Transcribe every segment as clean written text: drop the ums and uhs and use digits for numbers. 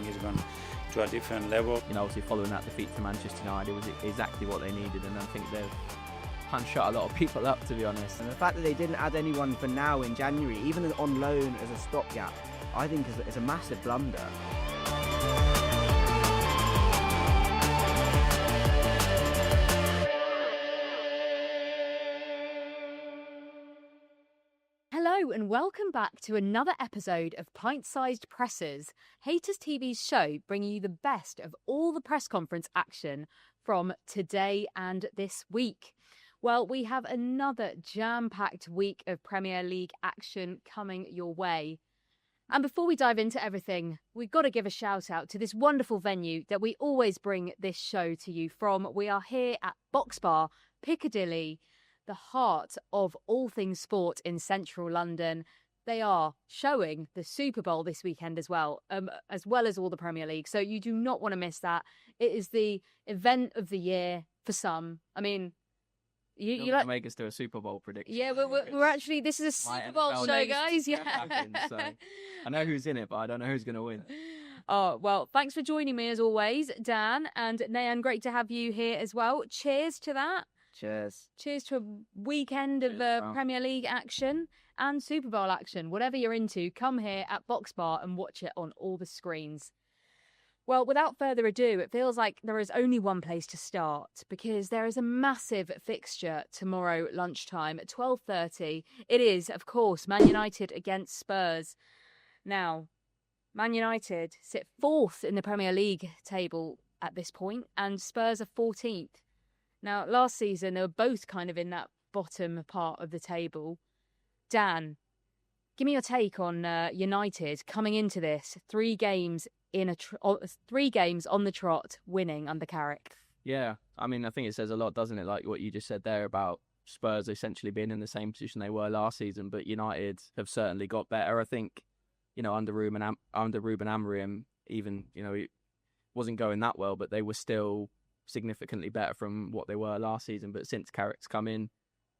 think it's gone to a different level. You know, obviously following that defeat to Manchester United was exactly what they needed, and I think they've shut a lot of people up, to be honest. And the fact that they didn't add anyone for now in January, even on loan as a stopgap, I think is a massive blunder. Hello and welcome back to another episode of Pint-Sized Pressers, HaytersTV's show bringing you the best of all the press conference action from today and this week. Well, we have another jam-packed week of Premier League action coming your way. And before we dive into everything, we've got to give a shout out to this wonderful venue that we always bring this show to you from. We are here at Box Bar, Piccadilly, the heart of all things sport in central London. They are showing the Super Bowl this weekend as well as all the Premier League. So you do not want to miss that. It is the event of the year for some. I mean, you like make us do a Super Bowl prediction. Yeah, we're actually, this is a Super Bowl show, guys. Yeah. Happen, so I know who's in it, but I don't know who's going to win. Oh, well, thanks for joining me as always, Dan and Nayan. Great to have you here as well. Cheers to that. Cheers. Cheers to a weekend of Premier League action and Super Bowl action. Whatever you're into, come here at Box Bar and watch it on all the screens. Well, without further ado, it feels like there is only one place to start because there is a massive fixture tomorrow lunchtime at 12:30. It is, of course, Man United against Spurs. Now, Man United sit 4th in the Premier League table at this point and Spurs are 14th. Now, last season, they were both kind of in that bottom part of the table. Dan, give me your take on United coming into this 3 games on the trot, winning under Carrick. Yeah, I mean, I think it says a lot, doesn't it? Like what you just said there about Spurs essentially being in the same position they were last season, but United have certainly got better. I think, you know, under Ruben Amorim, even, you know, it wasn't going that well, but they were still significantly better from what they were last season. But since Carrick's come in,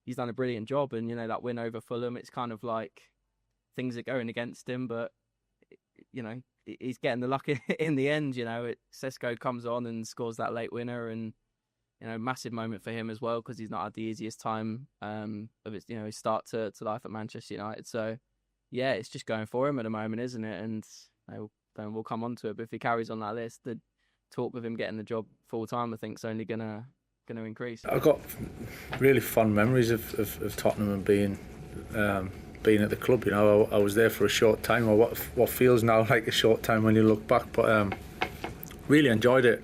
he's done a brilliant job. And, you know, that win over Fulham, it's kind of like things are going against him, but, you know, he's getting the luck in the end. You know, Sesko comes on and scores that late winner, and, you know, massive moment for him as well because he's not had the easiest time of his, you know, his start to life at Manchester United. So yeah, it's just going for him at the moment, isn't it? And we'll come on to it. But if he carries on that list, the talk of him getting the job full time, I think, is only gonna increase. I've got really fond memories of Tottenham and being at the club. You know, I was there for a short time, or what feels now like a short time when you look back, but really enjoyed it.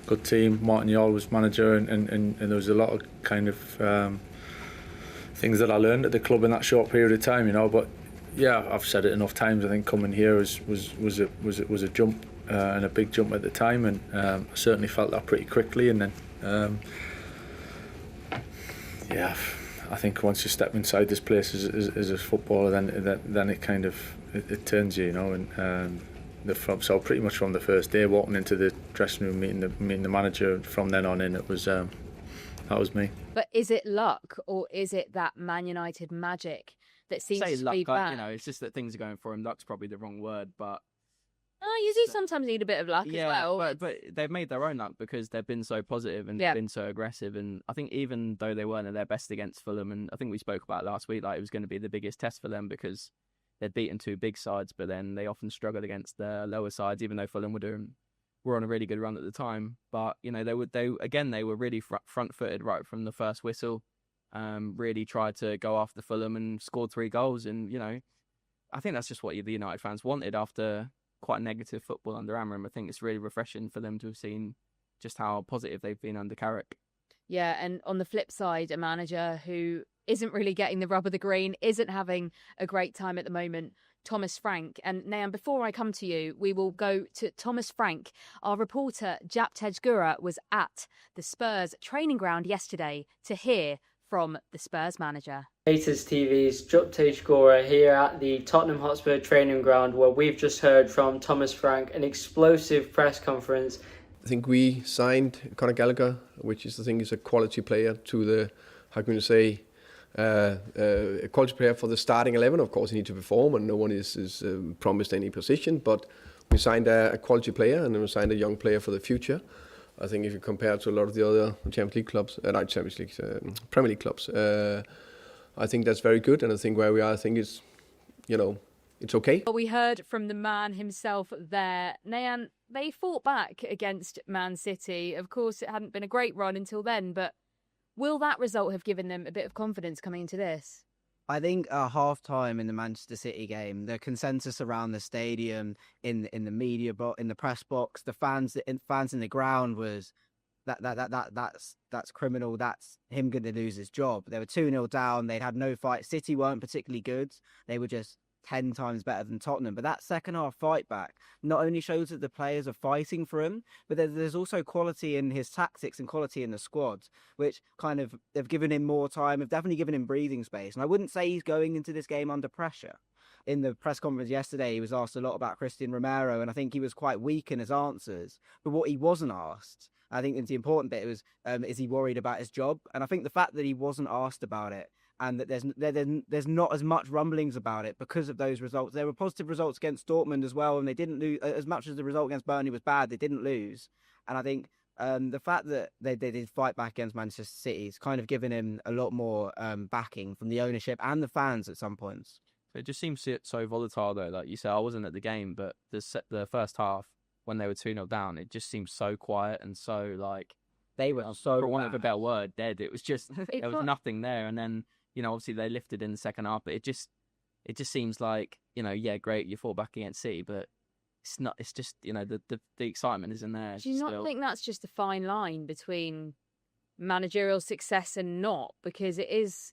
Good team. Martin Jol was manager, and there was a lot of kind of things that I learned at the club in that short period of time. You know, but yeah, I've said it enough times. I think coming here was a jump, and a big jump at the time, and I certainly felt that pretty quickly. And then yeah, I think once you step inside this place as a footballer, then it kind of it turns you, you know. And so pretty much from the first day, walking into the dressing room, meeting the manager, from then on in, it was that was me. But is it luck, or is it that Man United magic that seems to be back? You know, it's just that things are going for him. Luck's probably the wrong word, but you do sometimes need a bit of luck as well. But they've made their own luck because they've been so positive and been so aggressive. And I think even though they weren't at their best against Fulham, and I think we spoke about last week, like it was going to be the biggest test for them because they'd beaten 2 big sides, but then they often struggled against the lower sides, even though Fulham were on a really good run at the time. But, you know, they were really front-footed right from the first whistle. Really tried to go after Fulham and scored 3 goals. And, you know, I think that's just what the United fans wanted after quite negative football under Amorim. I think it's really refreshing for them to have seen just how positive they've been under Carrick. Yeah, and on the flip side, a manager who isn't really getting the rub of the green, isn't having a great time at the moment, Thomas Frank. And Nayan, before I come to you, we will go to Thomas Frank. Our reporter, Jap Tejgura, was at the Spurs training ground yesterday to hear from the Spurs manager. HaytersTV's Jap Tejgura here at the Tottenham Hotspur training ground, where we've just heard from Thomas Frank, an explosive press conference. I think we signed Conor Gallagher, which is, I think, is a quality player to the, how can you say, a quality player for the starting 11. Of course, he needs to perform, and no one is promised any position. But we signed a quality player, and then we signed a young player for the future. I think if you compare to a lot of the other Champions League clubs, Premier League clubs, I think that's very good. And I think where we are, I think it's, it's okay. Well, we heard from the man himself there. Nayan, they fought back against Man City. Of course, it hadn't been a great run until then, but will that result have given them a bit of confidence coming into this? I think half-time in the Manchester City game, the consensus around the stadium, in the media box, in the press box, the fans in the ground was that's criminal. That's him going to lose his job. They were 2-0 down. They'd had no fight. City weren't particularly good. They were just 10 times better than Tottenham. But that second half fight back not only shows that the players are fighting for him, but there's also quality in his tactics and quality in the squad, which kind of, they've given him more time, have definitely given him breathing space. And I wouldn't say he's going into this game under pressure. In the press conference yesterday, he was asked a lot about Christian Romero, and I think he was quite weak in his answers. But what he wasn't asked, I think it's the important bit, was, is he worried about his job? And I think the fact that he wasn't asked about it, and that there's not as much rumblings about it because of those results. There were positive results against Dortmund as well, and they didn't lose. As much as the result against Burnley was bad, they didn't lose. And I think the fact that they did fight back against Manchester City is kind of given him a lot more backing from the ownership and the fans at some points. It just seems so volatile, though. Like you said, I wasn't at the game, but the first half, when they were 2-0 down, it just seemed so quiet and so, like... They were so for want of a better word, dead. It was just... there was nothing there. And then, obviously they lifted in the second half, but it just seems like, yeah, great, you fought back against City, but it's not... It's just, the excitement isn't there. Do you not think that's just a fine line between managerial success and not? Because it is...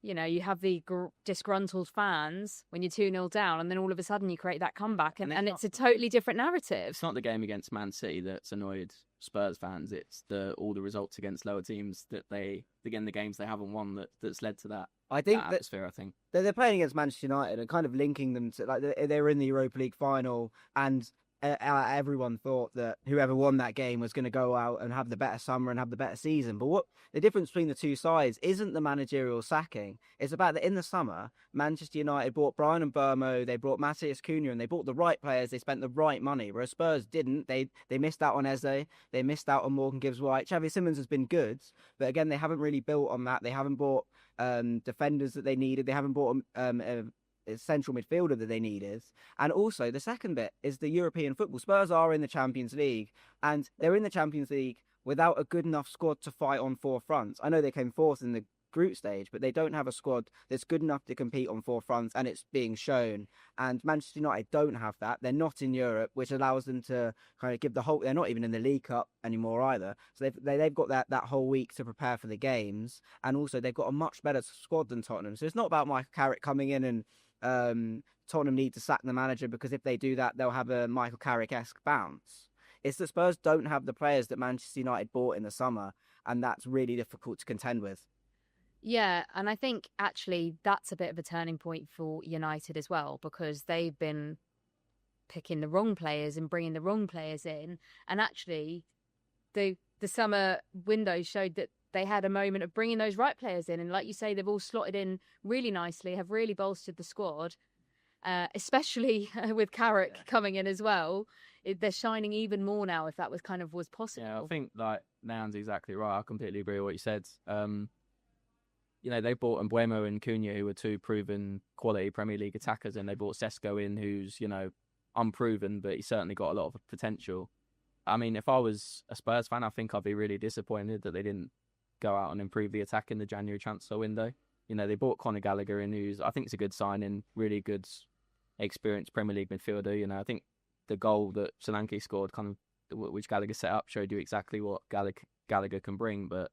you have the disgruntled fans when you're 2-0 down, and then all of a sudden you create that comeback, and it's a totally different narrative. It's not the game against Man City that's annoyed Spurs fans. It's all the results against lower teams that the games they haven't won that's led to that. I think that atmosphere. I think they're playing against Manchester United and kind of linking them to, like, they were in the Europa League final, and everyone thought that whoever won that game was going to go out and have the better summer and have the better season. But what the difference between the two sides isn't the managerial sacking. It's about that in the summer, Manchester United bought Brian and Burmo, they brought Matthias Cunha, and they bought the right players, they spent the right money, whereas Spurs didn't. They missed out on Eze, they missed out on Morgan Gibbs-White. Xavi Simons has been good, but again, they haven't really built on that. They haven't bought defenders that they needed. They haven't bought central midfielder that they needed. And also the second bit is the European football. Spurs are in the Champions League, and they're in the Champions League without a good enough squad to fight on four fronts. I know they came fourth in the group stage, but they don't have a squad that's good enough to compete on four fronts, and it's being shown. And Manchester United don't have that. They're not in Europe, which allows them to kind of give the whole... They're not even in the League Cup anymore either. So they've got that whole week to prepare for the games, and also they've got a much better squad than Tottenham. So it's not about Michael Carrick coming in and Tottenham need to sack the manager, because if they do that, they'll have a Michael Carrick-esque bounce. It's that Spurs don't have the players that Manchester United bought in the summer, and that's really difficult to contend with. Yeah, and I think actually that's a bit of a turning point for United as well, because they've been picking the wrong players and bringing the wrong players in, and actually the summer window showed that they had a moment of bringing those right players in. And like you say, they've all slotted in really nicely, have really bolstered the squad, especially with Carrick coming in as well. They're shining even more now, if that was possible. Yeah, I think like Nayan's exactly right. I completely agree with what you said. They bought Mbeumo and Cunha, who were two proven quality Premier League attackers, and they bought Sesko in, who's, unproven, but he's certainly got a lot of potential. I mean, if I was a Spurs fan, I think I'd be really disappointed that they didn't go out and improve the attack in the January transfer window. They bought Conor Gallagher in, who's, I think, is a good signing, really good, experienced Premier League midfielder. I think the goal that Solanke scored, which Gallagher set up, showed you exactly what Gallagher can bring. But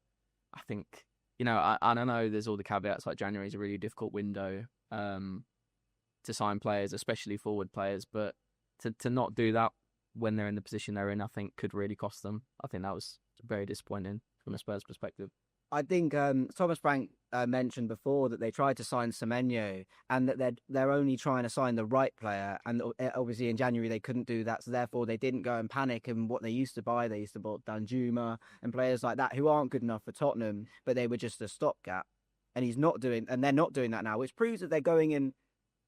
I think, I don't know, there's all the caveats, like January is a really difficult window to sign players, especially forward players. But to not do that when they're in the position they're in, I think could really cost them. I think that was very disappointing from a Spurs perspective. I think Thomas Frank mentioned before that they tried to sign Semenyo, and that they're only trying to sign the right player, and obviously in January they couldn't do that, so therefore they didn't go and panic. And what they used to buy Danjuma and players like that who aren't good enough for Tottenham, but they were just a stopgap. and they're not doing that now, which proves that they're going in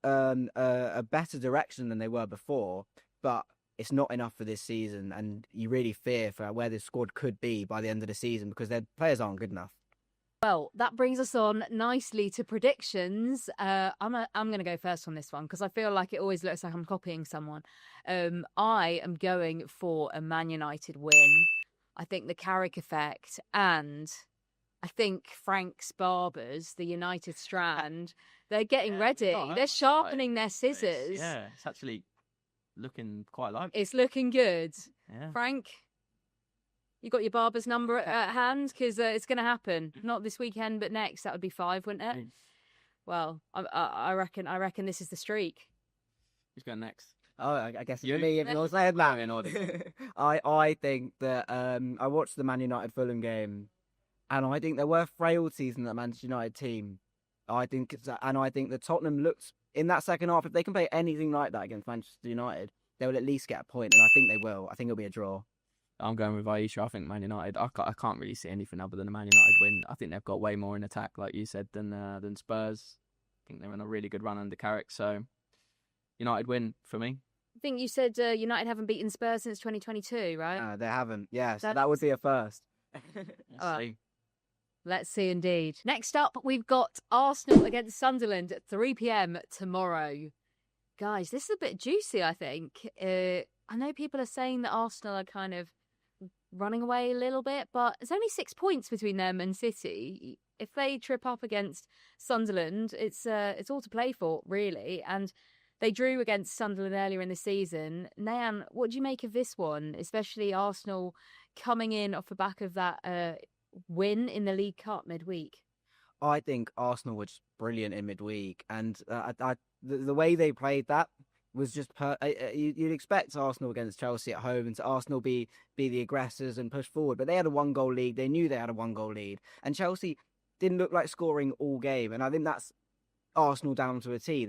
a better direction than they were before. But it's not enough for this season, and you really fear for where this squad could be by the end of the season because their players aren't good enough. Well, that brings us on nicely to predictions. I'm going to go first on this one because I feel like it always looks like I'm copying someone. I am going for a Man United win. I think the Carrick effect, and I think Frank's Barbers, the United strand, they're getting ready. They're sharpening their scissors. It's actually looking quite like it's looking good. Yeah. Frank, you got your barber's number at hand because it's going to happen. Not this weekend, but next. That would be 5, wouldn't it? Well, I reckon this is the streak. Who's going next? Oh, I guess it's me if you're saying that. I think that I watched the Man United Fulham game, and I think there were frailties in that Manchester United team. I think that Tottenham looked in that second half. If they can play anything like that against Manchester United, they will at least get a point, and I think they will. I think it'll be a draw. I'm going with Aisha. I think Man United. I can't really see anything other than a Man United win. I think they've got way more in attack, like you said, than Spurs. I think they're in a really good run under Carrick. So United win for me. I think you said United haven't beaten Spurs since 2022, right? They haven't. Yeah, so that would be a first. Let's see indeed. Next up, we've got Arsenal against Sunderland at 3 p.m. tomorrow. Guys, this is a bit juicy, I think. I know people are saying that Arsenal are kind of running away a little bit, but there's only 6 points between them and City. If they trip up against Sunderland, it's all to play for, really. And they drew against Sunderland earlier in the season. Nayan, what do you make of this one, especially Arsenal coming in off the back of that win in the League Cup midweek? I think Arsenal were just brilliant in midweek, and the way they played that was just you'd expect Arsenal against Chelsea at home and to Arsenal be the aggressors and push forward, but they had a 1-goal lead. They knew they had a 1-goal lead, and Chelsea didn't look like scoring all game, and I think that's Arsenal down to a T.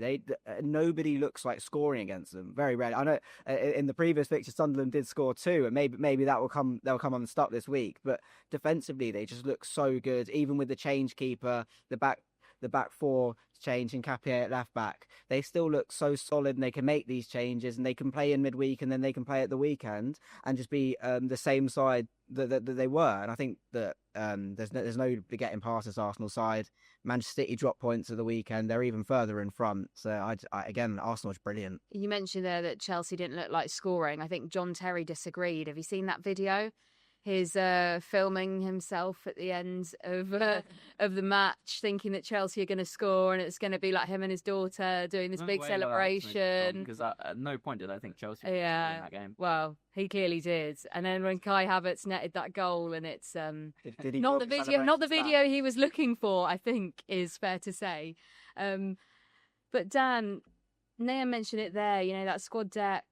Nobody looks like scoring against them. Very rarely. I know in the previous fixture Sunderland did score 2, and maybe they'll come unstuck this week. But defensively they just look so good. Even with the change keeper, the back four change and Cappier at left back, they still look so solid, and they can make these changes, and they can play in midweek, and then they can play at the weekend and just be the same side that they were. And I think that there's no getting past this Arsenal side. Manchester City dropped points at the weekend. They're even further in front. So again, Arsenal's brilliant. You mentioned there that Chelsea didn't look like scoring. I think John Terry disagreed. Have you seen that video? His filming himself at the end of the match, thinking that Chelsea are going to score, and it's going to be like him and his daughter doing this big celebration. Because at no point did I think Chelsea would win that game. Well, he clearly did. And then when Kai Havertz netted that goal, and it's not the video he was looking for, I think is fair to say. But Dan, Naya mentioned it there. You know, that squad depth.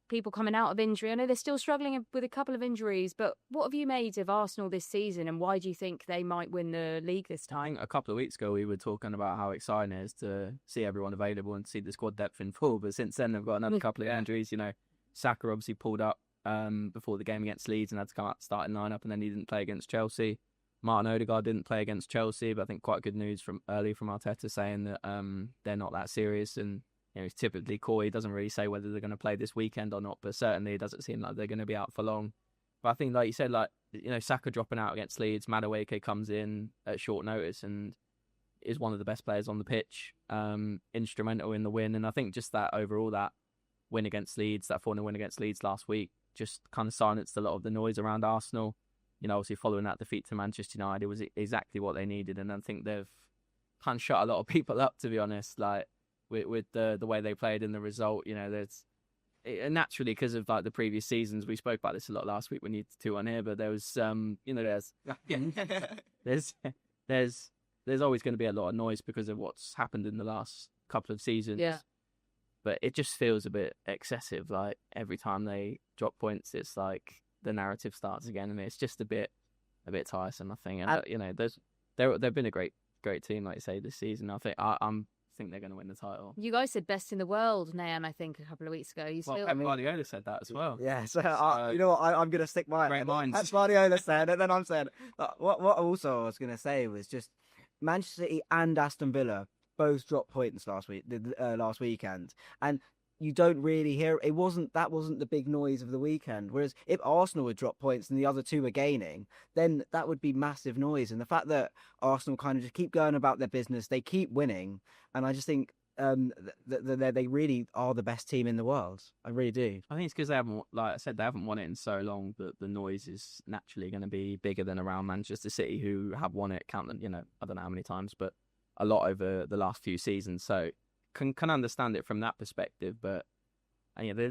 People coming out of injury. I know they're still struggling with a couple of injuries, but what have you made of Arsenal this season, and why do you think they might win the league this time? A couple of weeks ago we were talking about how exciting it is to see everyone available and see the squad depth in full, but since then they've got another couple of injuries. You know, Saka obviously pulled up before the game against Leeds and had to come out starting lineup, and then he didn't play against Chelsea. Martin Odegaard didn't play against Chelsea, but I think quite good news from Arteta saying that they're not that serious, and you know, he's typically coy. He doesn't really say whether they're going to play this weekend or not, but certainly it doesn't seem like they're going to be out for long. But I think, like you said, Saka dropping out against Leeds, Madueke comes in at short notice and is one of the best players on the pitch, instrumental in the win. And I think just that overall, that win against Leeds, that 4-0 win against Leeds last week, just kind of silenced a lot of the noise around Arsenal. You know, obviously following that defeat to Manchester United, it was exactly what they needed. And I think they've kind of shut a lot of people up, to be honest, with the way they played and the result. You know, naturally, because of like the previous seasons, we spoke about this a lot last week when you two on here, but there was there's always going to be a lot of noise because of what's happened in the last couple of seasons. Yeah. But it just feels a bit excessive. Like every time they drop points, it's like the narrative starts again, and it's just a bit tiresome, I think. And you know, they've been a great team, like you say, this season. I think I think they're going to win the title. You guys said best in the world, Nayan, I think, a couple of weeks ago. Guardiola said that as well. Yeah, so you know what? I'm going to stick my great minds. That's Guardiola said, and then I'm saying what also I was going to say was just Manchester City and Aston Villa both dropped points last weekend, and you don't really hear that wasn't the big noise of the weekend. Whereas if Arsenal would drop points and the other two were gaining, then that would be massive noise. And the fact that Arsenal kind of just keep going about their business, they keep winning, and I just think they really are the best team in the world. I really do. I think it's because they haven't, like I said, they haven't won it in so long that the noise is naturally going to be bigger than around Manchester City, who have won it, I don't know how many times, but a lot over the last few seasons. So can understand it from that perspective. But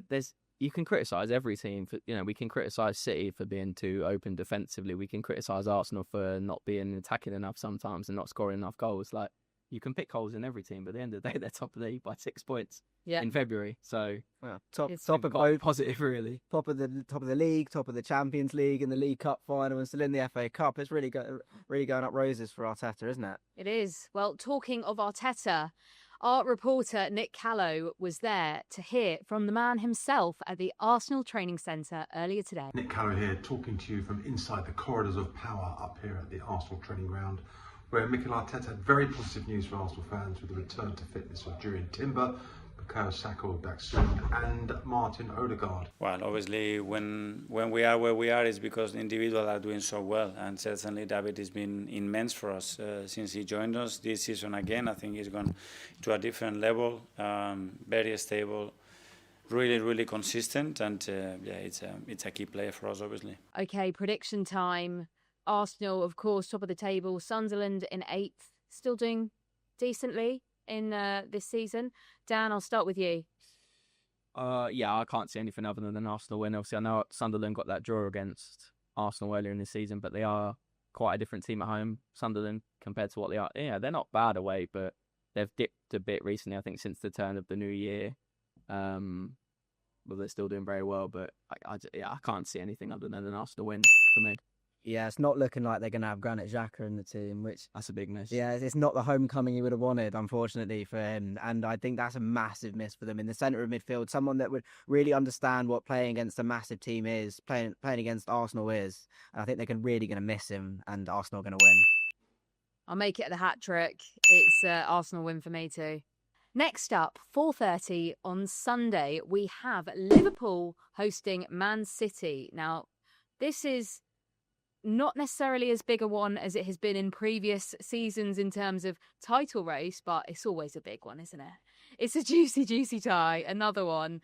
there's you can criticise every team for, we can criticise City for being too open defensively. We can criticise Arsenal for not being attacking enough sometimes and not scoring enough goals. Like, you can pick holes in every team, but at the end of the day, they're top of the league by 6 points in February. So top of both, positive, really. Top of the league, top of the Champions League, and the League Cup final, and still in the FA Cup. It's really going up roses for Arteta, isn't it? It is. Well, talking of Arteta, our reporter Nick Callow was there to hear from the man himself at the Arsenal training centre earlier today. Nick Callow here, talking to you from inside the corridors of power up here at the Arsenal training ground, where Mikel Arteta had very positive news for Arsenal fans with the return to fitness of Jurriën Timber, Bukayo Saka back soon, and Martin Odegaard. Well, obviously, when we are where we are, it's because the individuals are doing so well, and certainly David has been immense for us since he joined us this season. Again, I think he's gone to a different level, very stable, really consistent, and it's a key player for us, obviously. Okay, prediction time. Arsenal, of course, top of the table. Sunderland in 8th, still doing decently in this season. Dan, I'll start with you. I can't see anything other than an Arsenal win. Obviously, I know Sunderland got that draw against Arsenal earlier in the season, but they are quite a different team at home, Sunderland, compared to what they are. Yeah, they're not bad away, but they've dipped a bit recently, I think, since the turn of the new year. Well, they're still doing very well, but I can't see anything other than an Arsenal win for me. Yeah, it's not looking like they're going to have Granit Xhaka in the team, which... That's a big miss. Yeah, it's not the homecoming you would have wanted, unfortunately, for him. And I think that's a massive miss for them in the centre of midfield. Someone that would really understand what playing against a massive team is, playing against Arsenal is. And I think they're really going to miss him, and Arsenal are going to win. I'll make it the hat-trick. It's Arsenal win for me too. Next up, 4:30 on Sunday, we have Liverpool hosting Man City. Now, this is not necessarily as big a one as it has been in previous seasons in terms of title race, but it's always a big one, isn't it? It's a juicy tie. Another one.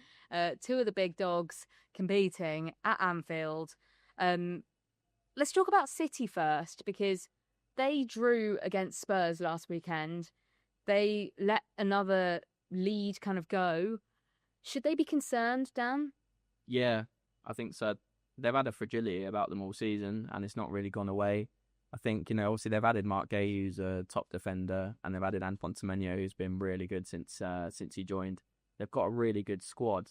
Two of the big dogs competing at Anfield. Let's talk about City first, because they drew against Spurs last weekend. They let another lead kind of go. Should they be concerned, Dan? Yeah, I think so. They've had a fragility about them all season, and it's not really gone away. I think, obviously they've added Mark Gay, who's a top defender, and they've added Antoine Semenyo, who's been really good since he joined. They've got a really good squad.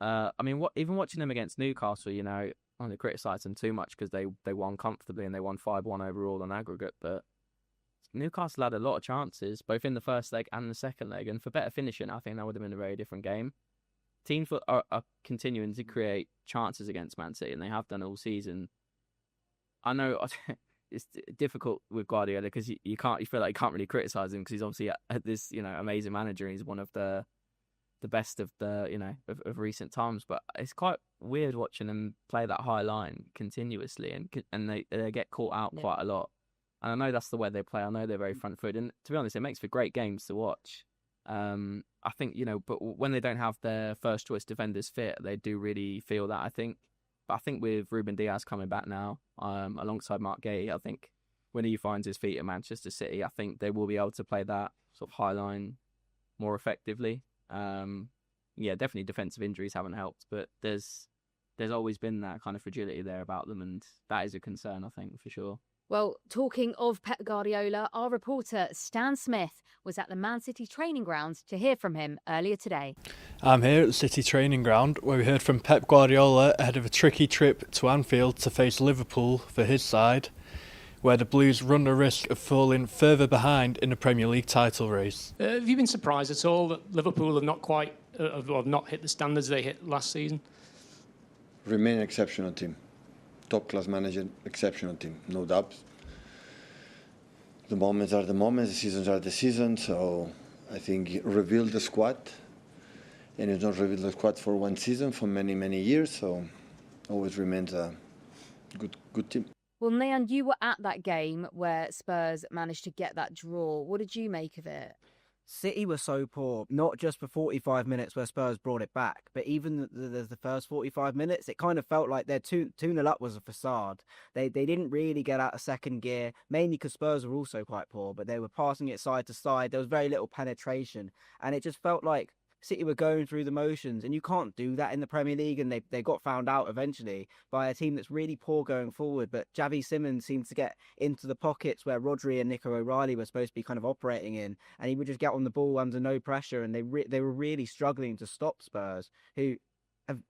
Even watching them against Newcastle, I don't want to criticise them too much because they won comfortably and they won 5-1 overall on aggregate, but Newcastle had a lot of chances, both in the first leg and the second leg, and for better finishing, I think that would have been a very different game. Teams are continuing to create chances against Man City, and they have done all season. I know it's difficult with Guardiola because you feel like you can't really criticise him because he's obviously this amazing manager. He's one of the best of of recent times, but it's quite weird watching them play that high line continuously, and they get caught out quite a lot. And I know that's the way they play. I know they're very front-footed, and to be honest, it makes for great games to watch. I think, but when they don't have their first choice defenders fit, they do really feel that, I think. But I think with Ruben Diaz coming back now, alongside Mark Gay, I think when he finds his feet at Manchester City, I think they will be able to play that sort of high line more effectively. Definitely defensive injuries haven't helped, but there's always been that kind of fragility there about them, and that is a concern, I think, for sure. Well, talking of Pep Guardiola, our reporter Stan Smith was at the Man City training ground to hear from him earlier today. I'm here at the City training ground where we heard from Pep Guardiola ahead of a tricky trip to Anfield to face Liverpool for his side, where the Blues run the risk of falling further behind in the Premier League title race. Have you been surprised at all that Liverpool have not hit the standards they hit last season? Remain an exceptional team. Top class manager, exceptional team, no doubts. The moments are the moments, the seasons are the seasons. So I think reveal the squad, and it's not reveal the squad for one season, for many, many years. So always remains a good team. Well, Neon, you were at that game where Spurs managed to get that draw. What did you make of it? City were so poor, not just for 45 minutes where Spurs brought it back, but even the first 45 minutes, it kind of felt like their 2-0 up was a facade. They didn't really get out of second gear, mainly because Spurs were also quite poor, but they were passing it side to side. There was very little penetration, and it just felt like City were going through the motions, and you can't do that in the Premier League, and they got found out eventually by a team that's really poor going forward. But Xavi Simons seemed to get into the pockets where Rodri and Nico O'Reilly were supposed to be kind of operating in, and he would just get on the ball under no pressure, and they were really struggling to stop Spurs, who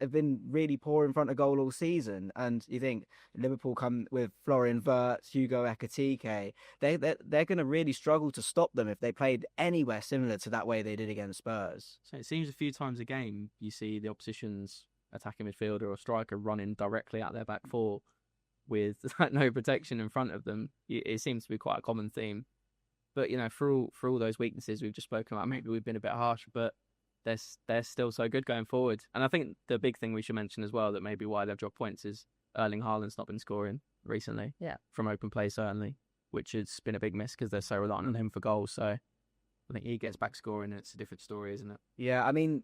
have been really poor in front of goal all season. And you think Liverpool come with Florian Wirtz, Hugo Ekitike, they're going to really struggle to stop them if they played anywhere similar to that way they did against Spurs. So it seems a few times a game you see the opposition's attacking midfielder or striker running directly at their back four with no protection in front of them. It seems to be quite a common theme. But, you know, for all those weaknesses we've just spoken about, maybe we've been a bit harsh, but they're still so good going forward. And I think the big thing we should mention as well, that maybe why they've dropped points, is Erling Haaland's not been scoring recently. Yeah. From open play, certainly, which has been a big miss because they're so reliant on him for goals. So I think he gets back scoring, and it's a different story, isn't it? Yeah, I mean,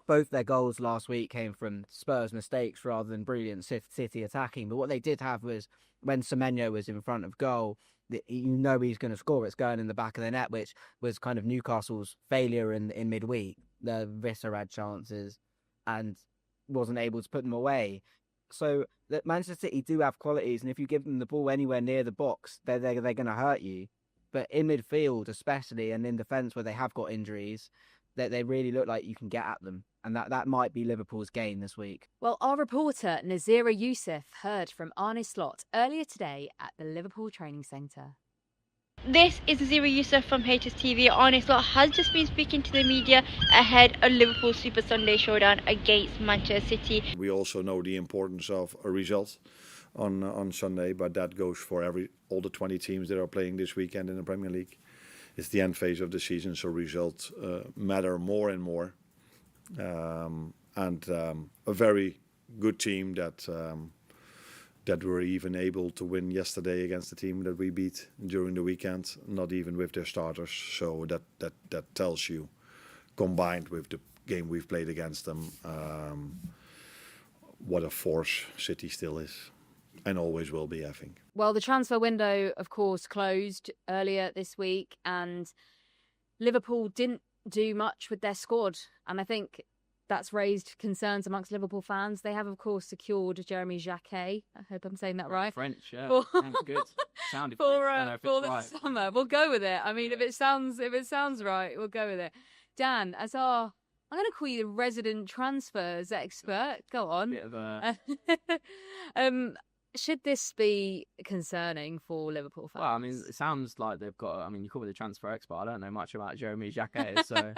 both their goals last week came from Spurs' mistakes rather than brilliant City attacking. But what they did have was, when Semenyo was in front of goal, you know he's going to score. It's going in the back of the net, which was kind of Newcastle's failure in midweek. The Visser had chances and wasn't able to put them away. So that Manchester City do have qualities, and if you give them the ball anywhere near the box, they're going to hurt you. But in midfield especially, and in defence where they have got injuries, that they really look like you can get at them. And that might be Liverpool's gain this week. Well, our reporter Nazira Youssef heard from Arne Slot earlier today at the Liverpool Training Centre. This is Zira Youssef from HaytersTV. Arne Slot has just been speaking to the media ahead of Liverpool Super Sunday showdown against Manchester City. We also know the importance of a result on Sunday, but that goes for all the 20 teams that are playing this weekend in the Premier League. It's the end phase of the season, so results matter more and more. And a very good team that were even able to win yesterday against the team that we beat during the weekend, not even with their starters. So that tells you, combined with the game we've played against them, what a force City still is and always will be, I think. Well, the transfer window, of course, closed earlier this week, and Liverpool didn't do much with their squad. And I think that's raised concerns amongst Liverpool fans. They have, of course, secured Jeremy Jacquet. I hope I'm saying that right. French, yeah. Sounds good. Sounded for the right. summer. We'll go with it. I mean, if it sounds right, we'll go with it. Dan, I'm going to call you the resident transfers expert. Go on. Bit of a... Should this be concerning for Liverpool fans? Well, I mean, it sounds like they've got... I mean, you call me the transfer expert. I don't know much about Jeremy Jacquet, so...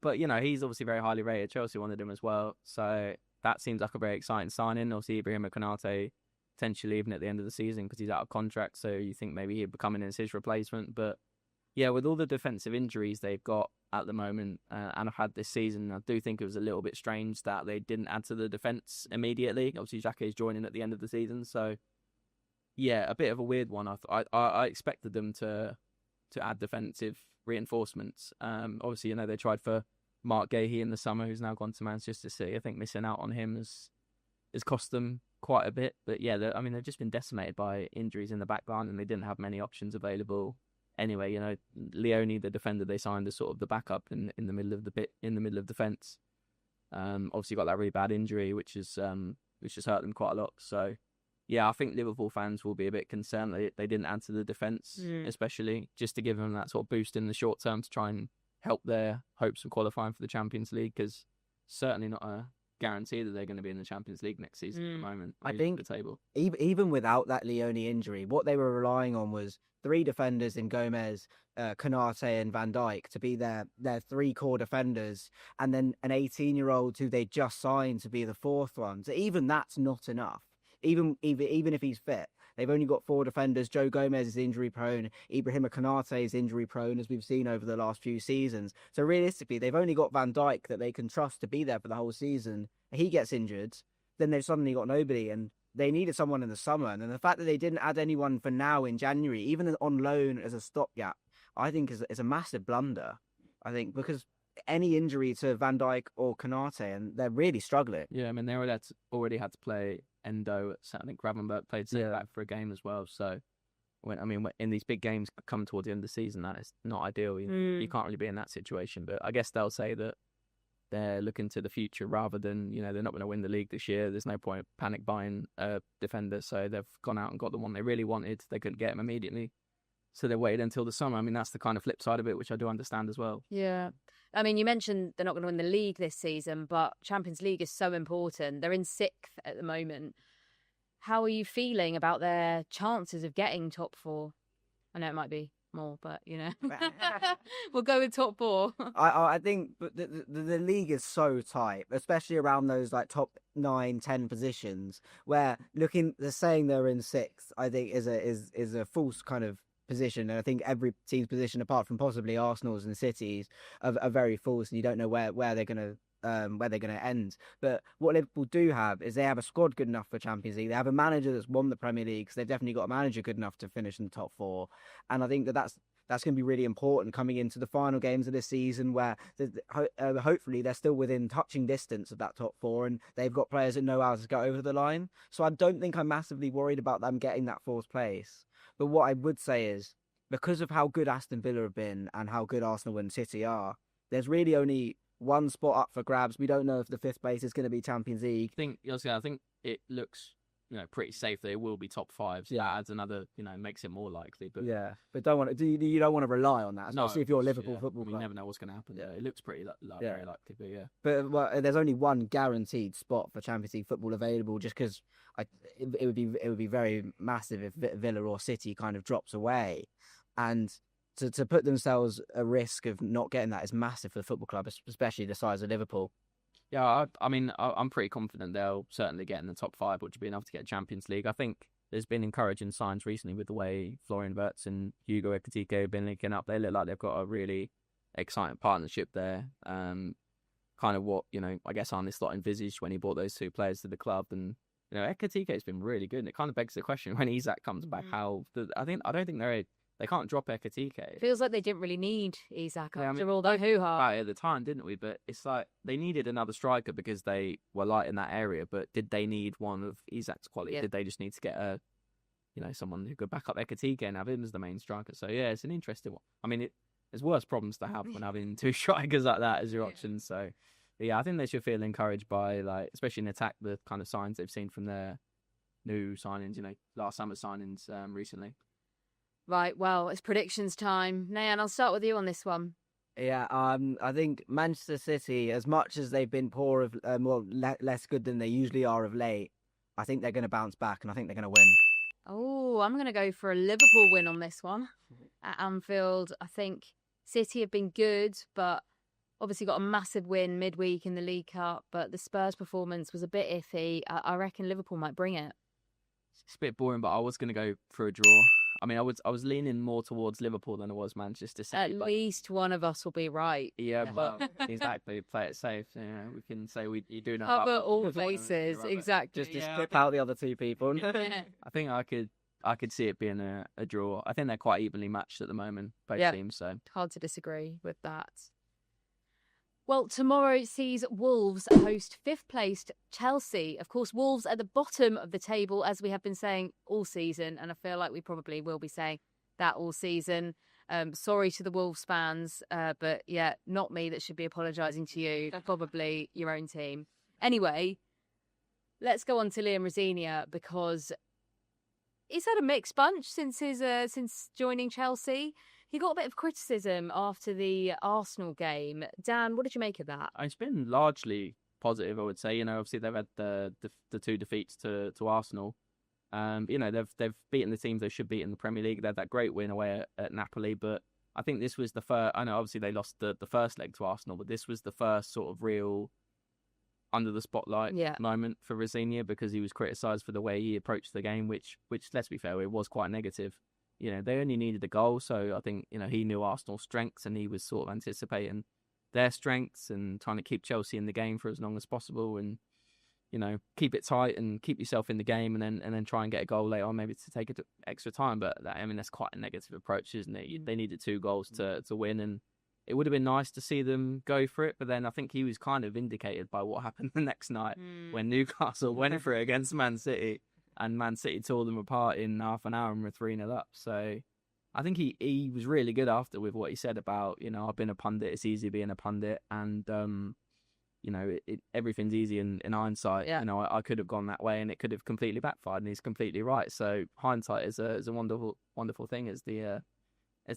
but, you know, he's obviously very highly rated. Chelsea wanted him as well, so that seems like a very exciting signing. Obviously, Ibrahim Konate potentially even at the end of the season because he's out of contract, so you think maybe he'd become in as his replacement. But, yeah, with all the defensive injuries they've got at the moment and have had this season, I do think it was a little bit strange that they didn't add to the defence immediately. Obviously, Jacquet's joining at the end of the season, so yeah, a bit of a weird one. I expected them to add defensive reinforcements. Obviously, you know, they tried for Mark Gahey in the summer, who's now gone to Manchester City. I think missing out on him has cost them quite a bit. But yeah, I mean, they've just been decimated by injuries in the back line, and they didn't have many options available. Anyway, you know, Leone, the defender they signed, is sort of the backup in the middle of the defence. Obviously got that really bad injury, which has hurt them quite a lot. So, yeah, I think Liverpool fans will be a bit concerned they didn't add to the defence, especially just to give them that sort of boost in the short term to try and help their hopes of qualifying for the Champions League, because certainly not a guarantee that they're going to be in the Champions League next season at the moment. I think the table. Even without that Leone injury, what they were relying on was 3 defenders in Gomez, Konate and Van Dijk to be their 3 core defenders, and then an 18-year-old who they just signed to be the 4th one. So even that's not enough. Even if he's fit, They've only got 4 defenders. Joe Gomez is injury prone. Ibrahima Konate is injury prone, as we've seen over the last few seasons. So realistically, they've only got Van Dijk that they can trust to be there for the whole season. He gets injured, then they've suddenly got nobody, and they needed someone in the summer. And the fact that they didn't add anyone for now in January, even on loan as a stopgap, I think is a massive blunder. I think because any injury to Van Dijk or Konate, and they're really struggling. Yeah, I mean, they already had to play Endo. I think Gravenberch played centre back for a game as well. So, when in these big games come towards the end of the season, that is not ideal. You can't really be in that situation. But I guess they'll say that they're looking to the future rather than, they're not going to win the league this year. There's no point panic buying a defender. So they've gone out and got the one they really wanted. They couldn't get him immediately. So they waited until the summer. I mean, that's the kind of flip side of it, which I do understand as well. Yeah. I mean, you mentioned they're not going to win the league this season, but Champions League is so important. They're in 6th at the moment. How are you feeling about their chances of getting top 4? I know it might be more, but, we'll go with top 4. I think the league is so tight, especially around those like top 9, 10 positions, where saying they're in 6th, I think is a false kind of position. And I think every team's position, apart from possibly Arsenal's and City's, are very false, and you don't know where they're going to end. But what Liverpool do have is they have a squad good enough for Champions League. They have a manager that's won the Premier League, so they've definitely got a manager good enough to finish in the top 4. And I think that's going to be really important coming into the final games of this season, where hopefully they're still within touching distance of that top 4, and they've got players that know how to go over the line. So I don't think I'm massively worried about them getting that 4th place. But what I would say is, because of how good Aston Villa have been and how good Arsenal and City are, there's really only one spot up for grabs. We don't know if the 5th place is going to be Champions League. I think it looks pretty safe that it will be top 5. So that adds another, makes it more likely. But yeah, but you don't want to rely on that, especially if you're a Liverpool football club. You never know what's going to happen. Yeah. It looks pretty very likely, but yeah. But there's only one guaranteed spot for Champions League football available, just because it would be very massive if Villa or City kind of drops away, and to put themselves a risk of not getting that is massive for the football club, especially the size of Liverpool. Yeah, I'm pretty confident they'll certainly get in the top 5, which would be enough to get Champions League. I think there's been encouraging signs recently with the way Florian Wirtz and Hugo Ekitike have been linking up. They look like they've got a really exciting partnership there. Kind of what, I guess Arne Slot envisaged when he brought those 2 players to the club. And, Ekitike has been really good. And it kind of begs the question when Isak comes back, I don't think they can't drop Ekitike. Feels like they didn't really need Isak after all that hoo-ha. At the time, didn't we? But it's like they needed another striker because they were light in that area. But did they need one of Isak's quality? Yeah. Did they just need to get someone who could back up Ekitike and have him as the main striker? So yeah, it's an interesting one. I mean, there's worse problems to have when having 2 strikers like that as your options. So yeah, I think they should feel encouraged by, especially in attack, the kind of signs they've seen from their new signings. Last summer signings recently. Right, well, it's predictions time. Nayan, I'll start with you on this one. Yeah, I think Manchester City, as much as they've been poor, less good than they usually are of late, I think they're going to bounce back, and I think they're going to win. Oh, I'm going to go for a Liverpool win on this one. At Anfield, I think City have been good, but obviously got a massive win midweek in the League Cup, but the Spurs performance was a bit iffy. I reckon Liverpool might bring it. It's a bit boring, but I was going to go for a draw. I mean, I was leaning more towards Liverpool than I was Manchester City. At least one of us will be right. Yeah, but exactly, play it safe. We can say you do know. Cover all bases, exactly. Just clip out the other 2 people. I think I could see it being a draw. I think they're quite evenly matched at the moment, both teams. So hard to disagree with that. Well, tomorrow sees Wolves host 5th placed Chelsea. Of course, Wolves at the bottom of the table, as we have been saying all season, and I feel like we probably will be saying that all season. Sorry to the Wolves fans, but yeah, not me that should be apologising to you. Probably your own team. Anyway, let's go on to Liam Rosenior, because he's had a mixed bunch since joining Chelsea. He got a bit of criticism after the Arsenal game. Dan, what did you make of that? It's been largely positive, I would say. Obviously they've had the 2 defeats to Arsenal. They've beaten the teams they should beat in the Premier League. They had that great win away at Napoli, but I think this was the first. I know obviously they lost the first leg to Arsenal, but this was the first sort of real under the spotlight moment for Rosinia, because he was criticised for the way he approached the game, which let's be fair, it was quite negative. You know, they only needed a goal, so I think, you know, he knew Arsenal's strengths and he was sort of anticipating their strengths and trying to keep Chelsea in the game for as long as possible, and, you know, keep it tight and keep yourself in the game, and then try and get a goal later on, maybe to take it extra time. But I mean, that's quite a negative approach, isn't it? They needed 2 goals to win, and it would have been nice to see them go for it. But then I think he was kind of vindicated by what happened the next night when Newcastle went for it against Man City, and Man City tore them apart in half an hour and were 3-0 up. So I think he was really good after with what he said about, you know, I've been a pundit, it's easy being a pundit, and you know, everything's easy in hindsight. You know, I could have gone that way and it could have completely backfired, and he's completely right. So hindsight is a wonderful thing, as the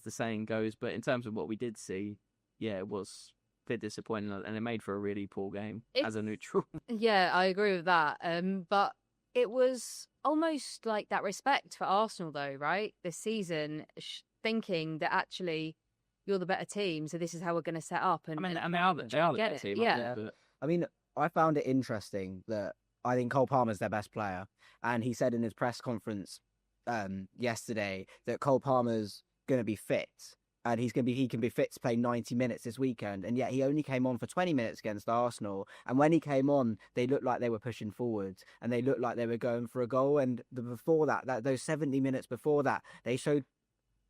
saying goes. But in terms of what we did see, it was a bit disappointing, and it made for a really poor game as a neutral. Yeah, I agree with that. But it was almost like that respect for Arsenal, though, right? This season, thinking that actually you're the better team, so this is how we're going to set up. And they are the better team. Yeah. I mean, I found it interesting that I think Cole Palmer's their best player, and he said in his press conference yesterday that Cole Palmer's going to be fit, and he can be fit to play 90 minutes this weekend, and yet he only came on for 20 minutes against Arsenal. And when he came on, they looked like they were pushing forwards, and they looked like they were going for a goal. And before that, those 70 minutes before that, they showed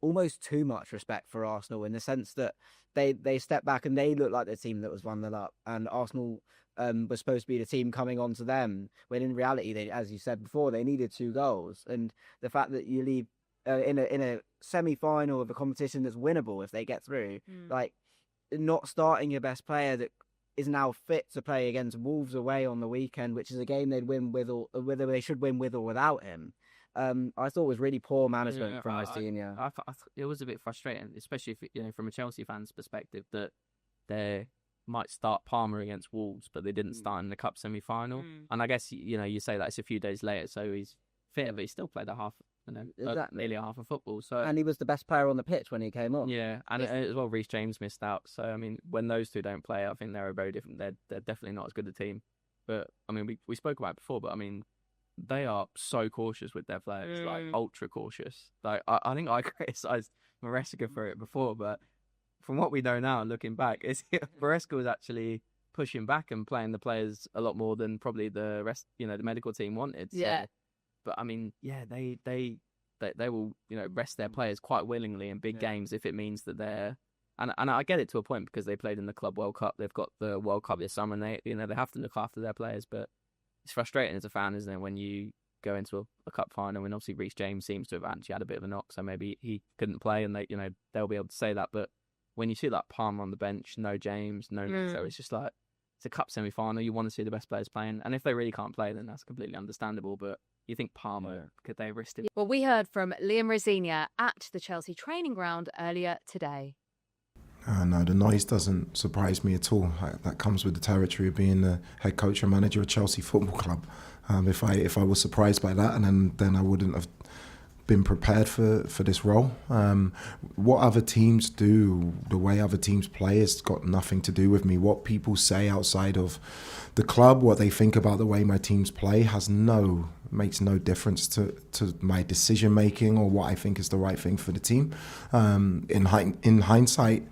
almost too much respect for Arsenal, in the sense that they stepped back and they looked like the team that was 1-0 up, and Arsenal was supposed to be the team coming on to them, when in reality, they, as you said before, they needed 2 goals. And the fact that you leave in a semi-final of a competition that's winnable if they get through, like not starting your best player that is now fit to play against Wolves away on the weekend, which is a game they'd win with, or whether they should win with or without him. I thought it was really poor management from Rosinia. I it was a bit frustrating, especially if, you know, from a Chelsea fan's perspective, that they might start Palmer against Wolves, but they didn't start in the cup semi-final. And I guess, you know, you say that it's a few days later, so he's fit, but he still played nearly half of football. So, and he was the best player on the pitch when he came on. Yeah, and as well, Reece James missed out. So I mean, when those two don't play, I think they're a very different. They're definitely not as good a team. But I mean, we spoke about it before, but I mean, they are so cautious with their players, like ultra cautious. Like I think I criticised Maresca for it before, but from what we know now, looking back, Maresca was actually pushing back and playing the players a lot more than probably the rest, you know, the medical team wanted. So, but I mean, they will, you know, rest their players quite willingly in big games if it means that they're. And I get it to a point, because they played in the Club World Cup. They've got the World Cup this summer, and they have to look after their players. But it's frustrating as a fan, isn't it, when you go into a cup final, and obviously Reece James seems to have actually had a bit of a knock, so maybe he couldn't play, and they'll be able to say that. But when you see like Palmer on the bench, no James, so it's just like, it's a cup semi-final. You want to see the best players playing, and if they really can't play, then that's completely understandable. But you think Palmer, could they risk it? Well, we heard from Liam Rosinia at the Chelsea training ground earlier today. No, the noise doesn't surprise me at all. That comes with the territory of being the head coach and manager of Chelsea Football Club. If I was surprised by that, and then I wouldn't have been prepared for this role. What other teams do, the way other teams play, has got nothing to do with me. What people say outside of the club, what they think about the way my teams play, makes no difference to my decision making or what I think is the right thing for the team. In hindsight,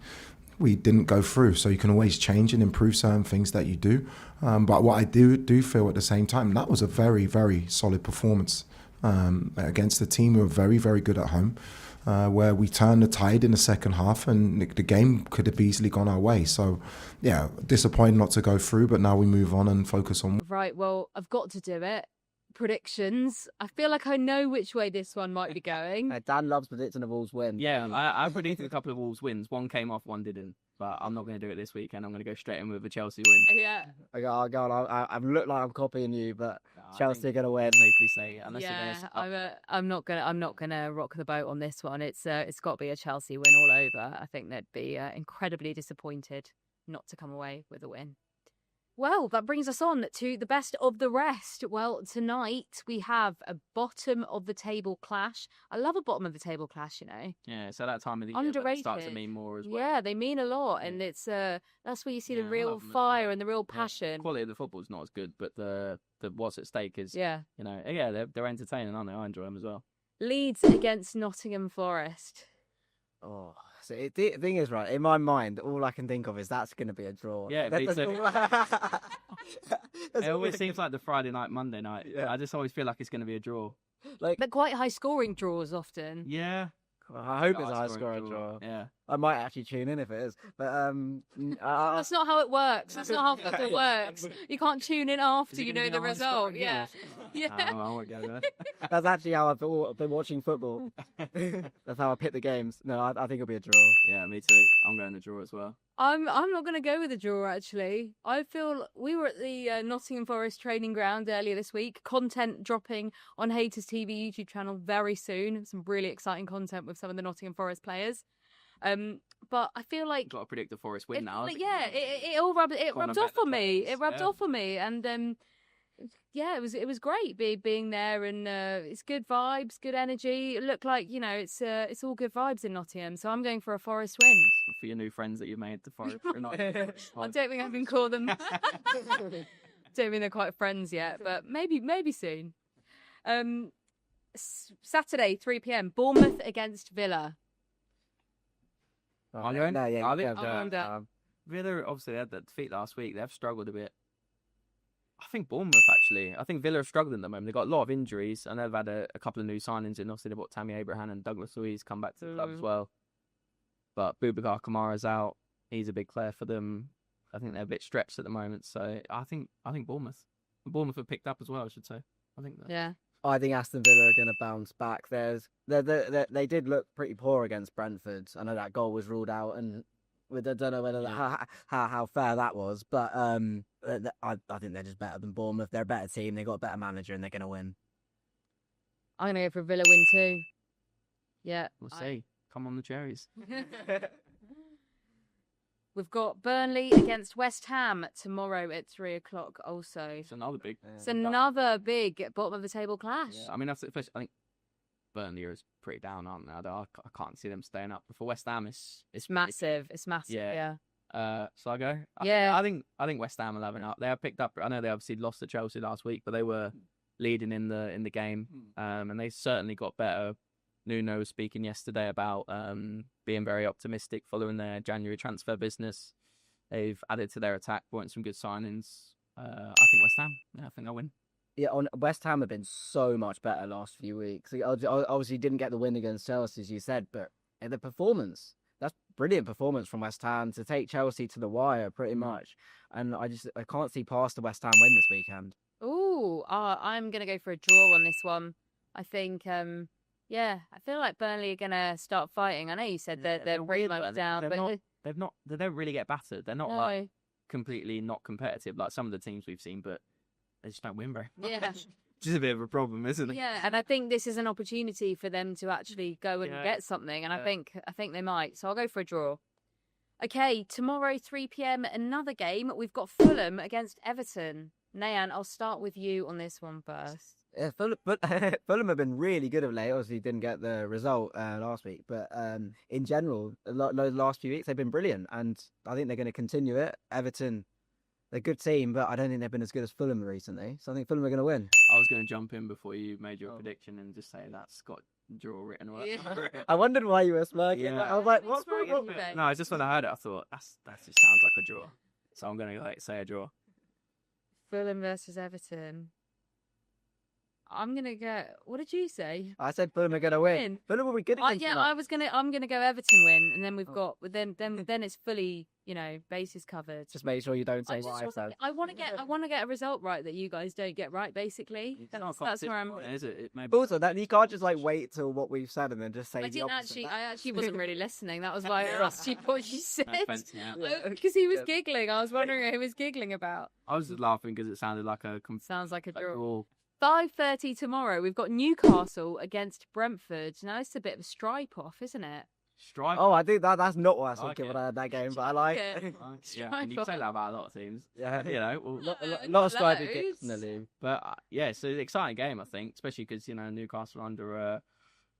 we didn't go through, so you can always change and improve certain things that you do. But what I do feel at the same time, that was a very, very solid performance against a team who are very, very good at home, where we turned the tide in the second half, and the game could have easily gone our way. So, yeah, disappointed not to go through, but now we move on and focus on. Right, well, I've got to do it. Predictions. I feel like I know which way this one might be going. Dan loves predicting a Wolves win. Yeah, I predicted a couple of Wolves wins. One came off, one didn't. But I'm not going to do it this weekend. I'm going to go straight in with a Chelsea win. Yeah. I'll go on. I look like I'm copying you, but Chelsea are going to win. Safely say, unless I'm not gonna rock the boat on this one. It's got to be a Chelsea win all over. I think they'd be incredibly disappointed not to come away with a win. Well, that brings us on to the best of the rest. Well, tonight we have a bottom of the table clash. I love a bottom of the table clash, you know. Yeah, so that time of the year Underrated. starts to mean more as well. Yeah, they mean a lot, and it's that's where you see the real fire and the real passion. The quality of the football is not as good, but the what's at stake is, yeah, they're entertaining, aren't they? I enjoy them as well. Leeds against Nottingham Forest. Oh, so the thing is, right, in my mind, all I can think of is that's going to be a draw. Yeah, That's me too. It all always I seems like the Friday night, Monday night. Yeah. I just always feel like it's going to be a draw. like. But quite high scoring draws often. Yeah. I hope it's a high High-scoring scoring draw. Yeah. I might actually tune in if it is, but That's not how it works. That's not how football works. You can't tune in after Is it you gonna know be a the result. high-scoring Yeah. draw? Yeah. I won't go there. that's actually how I've been watching football. That's how I pick the games. No, I think it'll be a draw. Yeah, me too. I'm going to draw as well. I'm not going to go with a draw, actually. I feel we were at the Nottingham Forest training ground earlier this week. Content dropping on HaytersTV YouTube channel very soon. Some really exciting content with some of the Nottingham Forest players. But I feel like... Got to predict the Forest win now. Yeah, it all rubbed off on me. It rubbed off on me. And yeah, it was great being there, and it's good vibes, good energy. It looked like, it's all good vibes in Nottingham. So I'm going for a Forest win. For your new friends that you made, the Forest. I don't think I can call them. Don't think they're quite friends yet, but maybe soon. Saturday, 3 p.m. Bournemouth against Villa. I'm going. No, yeah, Are they? I'm down. Villa obviously they had that defeat last week. They've struggled a bit. I think Bournemouth actually. I think Villa have struggled at the moment. They've got a lot of injuries, and they've had a couple of new signings in. Obviously, they've got Tammy Abraham and Douglas Luiz come back to the club as well. But Boubacar Kamara's out. He's a big player for them. I think they're a bit stretched at the moment. So I think Bournemouth have picked up as well, I should say. I think that. Yeah. I think Aston Villa are going to bounce back. They did look pretty poor against Brentford. I know that goal was ruled out, and I don't know whether how fair that was, but I think they're just better than Bournemouth. They're a better team. They got a better manager, and they're going to win. I'm going to go for a Villa win too. Yeah. We'll see. Come on the cherries. We've got Burnley against West Ham tomorrow at 3 o'clock also. It's another big. It's another big bottom of the table clash. Yeah, I mean, that's I think Burnley is pretty down, aren't they? I can't see them staying up. But for West Ham, it's massive. It's massive. Yeah. So I go. Yeah. I think West Ham will have it up. They have picked up. I know they obviously lost to Chelsea last week, but they were leading in the game, and they certainly got better. Nuno was speaking yesterday about being very optimistic following their January transfer business. They've added to their attack, brought in some good signings. I think West Ham. Yeah, I think they'll win. Yeah, West Ham have been so much better last few weeks. Obviously, didn't get the win against Chelsea, as you said, but the performance, that's brilliant performance from West Ham to take Chelsea to the wire, pretty much. And I can't see past the West Ham win this weekend. Ooh, I'm going to go for a draw on this one. I think, I feel like Burnley are going to start fighting. I know you said they're pretty much down, but they don't really get battered. They're not like completely not competitive like some of the teams we've seen, but they just don't win very much. Yeah. Which is a bit of a problem, isn't it? Yeah, and I think this is an opportunity for them to actually go and get something, and I think they might. So I'll go for a draw. Okay, tomorrow 3 p.m. another game. We've got Fulham against Everton. Nayan, I'll start with you on this one first. Yeah, Fulham have been really good of late. Obviously, didn't get the result last week, but in general, the last few weeks they've been brilliant, and I think they're going to continue it. Everton, they're a good team, but I don't think they've been as good as Fulham recently. So I think Fulham are going to win. I was going to jump in before you made your prediction and just say that's got draw written all over it. I wondered why you were smirking. Yeah. I was like, what's No, just when I heard it, I thought that just sounds like a draw. So I'm going to say a draw. Fulham versus Everton. I'm gonna go. What did you say? I said Fulham are gonna win. Fulham will be good against I'm gonna go Everton win, and then we've got. Then it's fully, bases covered. Just make sure you don't say what I want to get a result right that you guys don't get right. Basically, that's where I'm. Is it? Also, that you can't just wait till what we've said and then just say. I actually wasn't really listening. That was why I asked you what you said. Because he was giggling. I was wondering what he was giggling about. I was just laughing because it sounded like a. Sounds like a draw. 5:30 tomorrow. We've got Newcastle against Brentford. Now it's a bit of a stripe off, isn't it? Strive. Oh, I think that's not what I was thinking when I had that game, but I like it. Yeah, and you can say that about a lot of teams. Yeah. You know, well, a lot of striving kicks. But yeah, it's an exciting game, I think, especially because, you know, Newcastle are under a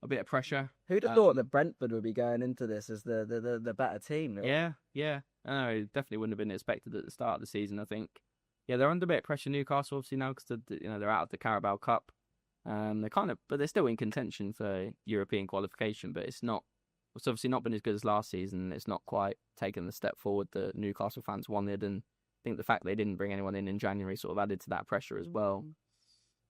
bit of pressure. Who'd have thought that Brentford would be going into this as the better team? Yeah. I know, it definitely wouldn't have been expected at the start of the season, I think. Yeah, they're under a bit of pressure, Newcastle, obviously, now, because they're out of the Carabao Cup. But they're still in contention for European qualification, but it's obviously not been as good as last season. It's not quite taken the step forward that Newcastle fans wanted, and I think the fact they didn't bring anyone in January sort of added to that pressure as well.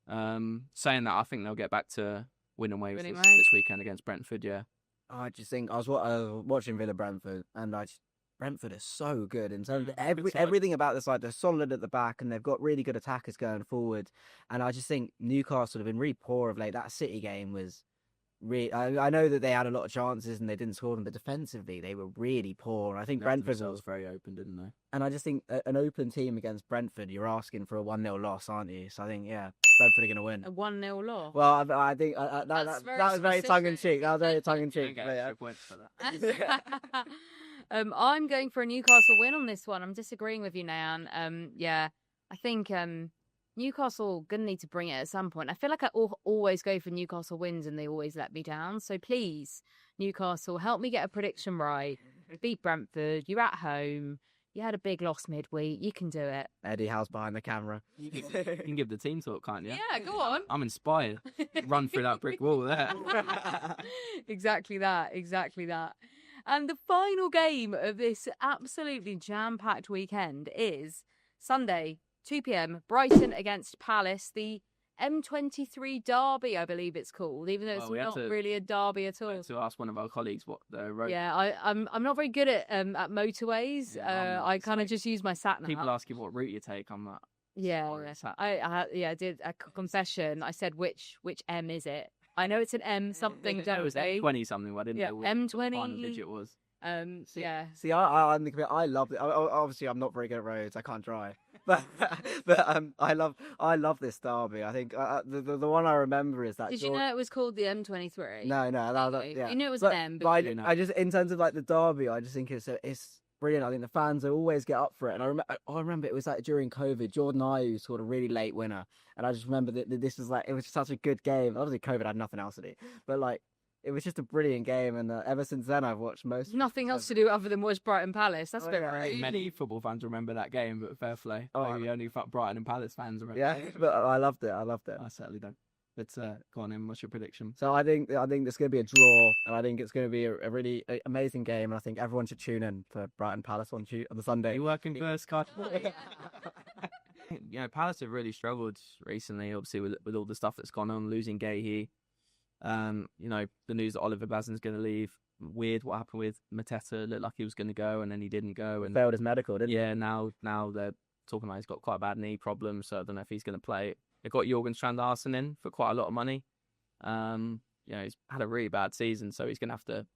Saying that, I think they'll get back to winning ways this weekend against Brentford. Yeah, I just think I was watching Villa Brentford, and Brentford is so good in terms of everything about this side. They're solid at the back, and they've got really good attackers going forward. And I just think Newcastle have been really poor of late. That City game was really. I know that they had a lot of chances and they didn't score them, but defensively they were really poor. I think Brentford was very open, didn't they? And I just think an open team against Brentford, you're asking for a 1-0 loss, aren't you? So I think Brentford are going to win. A 1-0 loss. Well, I think that was very tongue in cheek. That was very tongue in cheek. Points for that. I'm going for a Newcastle win on this one. I'm disagreeing with you, Nayan. I think Newcastle gonna need to bring it at some point. I feel like I always go for Newcastle wins and they always let me down. So please, Newcastle, help me get a prediction right. Beat Brentford. You're at home. You had a big loss midweek. You can do it. Eddie Howe's behind the camera. You can give the team talk, can't you? Yeah, go on. I'm inspired. Run through that brick wall there. Exactly that. And the final game of this absolutely jam-packed weekend is Sunday, 2 p.m, Brighton against Palace, the M23 derby, I believe it's called, even though it's not really a derby at all. To ask one of our colleagues what the road. Yeah, I'm not very good at motorways. Yeah, I kind of just use my sat nav. People ask you what route you take. I'm like, I did a confession. I said which M is it? I know it's an M something. It was M20 something. I didn't know what M20 final digit was. See, I love it. Obviously, I'm not very good at roads. I can't drive, but I love this derby. I think the one I remember is that. Did you know it was called the M23? No, you knew it was an M. But I just, in terms of like the derby, I just think it's brilliant. I think the fans always get up for it, and I remember it was like during COVID, Jordan Ayew scored a really late winner, and I just remember that this was like, it was such a good game. Obviously, COVID had nothing else to do, but like. It was just a brilliant game, and ever since then, I've watched most. Nothing else to do other than watch Brighton Palace. That's a bit right. Many football fans remember that game, but fair play. Maybe only Brighton and Palace fans remember. Yeah, but I loved it. I certainly don't. But go on in. What's your prediction? So I think there's going to be a draw, and I think it's going to be a really amazing game, and I think everyone should tune in for Brighton Palace on the Sunday. You working first, Scott? Palace have really struggled recently, obviously with all the stuff that's gone on, losing Gahey. The news that Oliver Glasden's going to leave. Weird what happened with Mateta. Looked like he was going to go and then he didn't go. And failed his medical, didn't he? Yeah, now they're talking about he's got quite a bad knee problem, so I don't know if he's going to play. They got Jorgen Strand-Larsen in for quite a lot of money. He's had a really bad season, so he's going to have to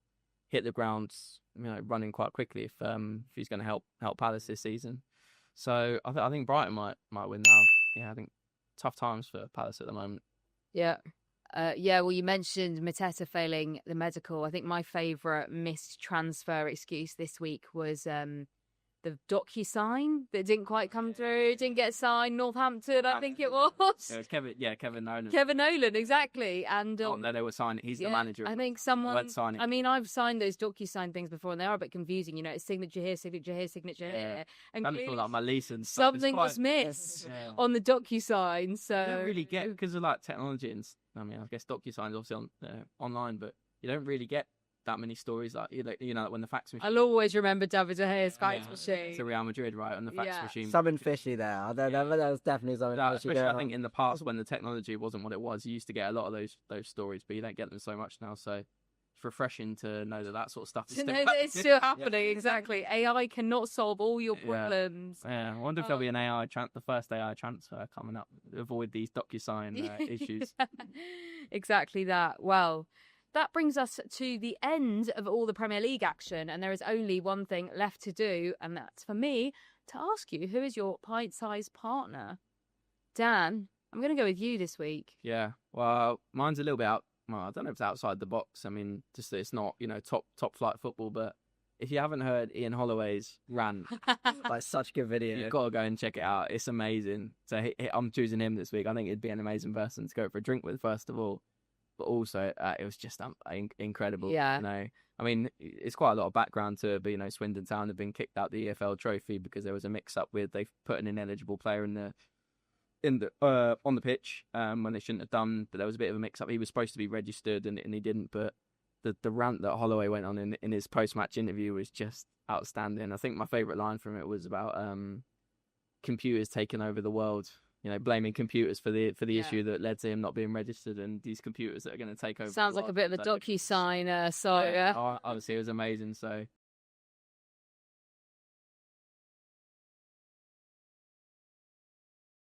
hit the ground, running quite quickly if he's going to help Palace this season. So I think Brighton might win now. Yeah, I think tough times for Palace at the moment. Yeah. Well, you mentioned Mateta failing the medical. I think my favourite missed transfer excuse this week was the DocuSign that didn't quite come through, didn't get signed. Northampton, I think it was. Kevin Nolan. Kevin Nolan, exactly. And no, they were signing. He's the manager. I think someone. I mean, I've signed those DocuSign things before, and they are a bit confusing. It's signature here, signature here, signature here, and like my lease and stuff. Something was missed on the DocuSign. So you don't really get, because of like technology and I guess DocuSign is obviously online, but you don't really get that many stories like when the fax machine. I'll always remember David De Gea's fax machine. To Real Madrid, right? On the fax machine. Something fishy there. There was definitely something fishy there. I think in the past when the technology wasn't what it was, you used to get a lot of those stories, but you don't get them so much now. So it's refreshing to know that sort of stuff is it's still happening. Exactly. AI cannot solve all your problems. Yeah. I wonder if there'll be the first AI transfer coming up to avoid these DocuSign issues. Exactly that. Well, that brings us to the end of all the Premier League action, and there is only one thing left to do, and that's for me to ask you, who is your pint-sized partner? Dan, I'm going to go with you this week. Yeah, well, mine's a little bit out well, I don't know if it's outside the box. I mean, just that it's not, top flight football. But if you haven't heard Ian Holloway's rant, Like, such good video. you've got to go and check it out. It's amazing. So I'm choosing him this week. I think he'd be an amazing person to go for a drink with, first of all. But also, it was just incredible. Yeah. I mean, it's quite a lot of background to it, but, Swindon Town have been kicked out the EFL trophy because there was a mix-up with, they've put an ineligible player on the pitch when they shouldn't have done, but there was a bit of a mix-up. He was supposed to be registered and he didn't, but the rant that Holloway went on in his post-match interview was just outstanding. I think my favourite line from it was about computers taking over the world. Blaming computers for the issue that led to him not being registered, and these computers that are going to take over. Sounds like a bit of a docu-sign. Yeah. Obviously, it was amazing. So